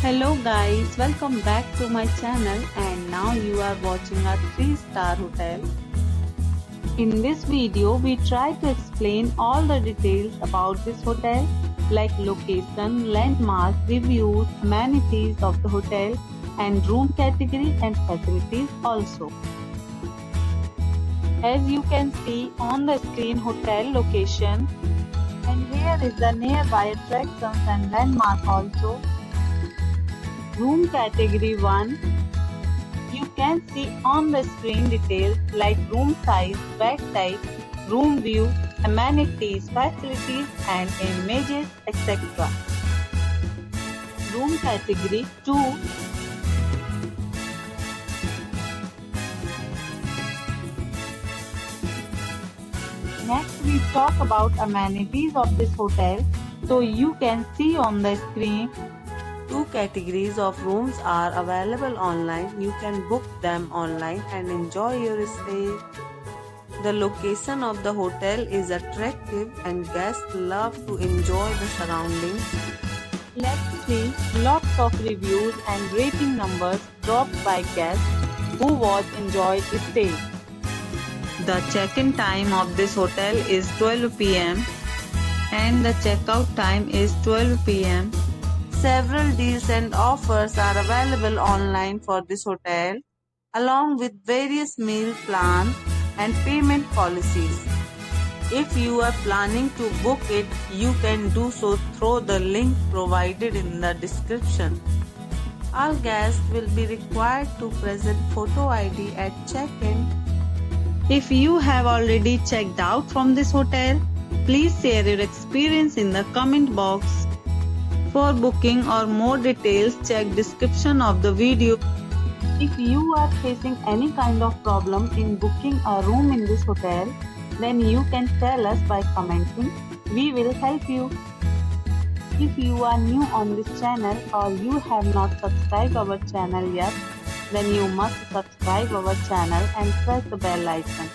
Hello guys, welcome back to my channel and now you are watching a 3-star hotel. In this video, we try to explain all the details about this hotel like location, landmark, reviews, amenities of the hotel and room category and facilities also. As you can see on the screen hotel location, and here is the nearby attractions and landmark also. Room category 1. You can see on the screen details like room size, bed type, room view, amenities, facilities and images, etc. Room category 2. Next we talk about amenities of this hotel. So you can see on the screen. Two categories of rooms are available online. You can book them online and enjoy your stay. The location of the hotel is attractive and guests love to enjoy the surroundings. Let's see lots of reviews and rating numbers dropped by guests who was enjoyed stay. The check-in time of this hotel is 12 p.m. and the checkout time is 12 p.m. Several deals and offers are available online for this hotel, along with various meal plans and payment policies. If you are planning to book it, you can do so through the link provided in the description. All guests will be required to present photo ID at check-in. If you have already checked out from this hotel, please share your experience in the comment box. For booking or more details, check description of the video. If you are facing any kind of problem in booking a room in this hotel, then you can tell us by commenting. We will help you. If you are new on this channel or you have not subscribed our channel yet, then you must subscribe our channel and press the bell icon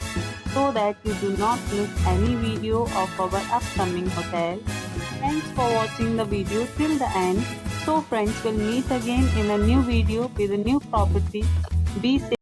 so that you do not miss any video of our upcoming hotel. Thanks for watching the video till the end. So friends, will meet again in a new video with a new property. Be safe.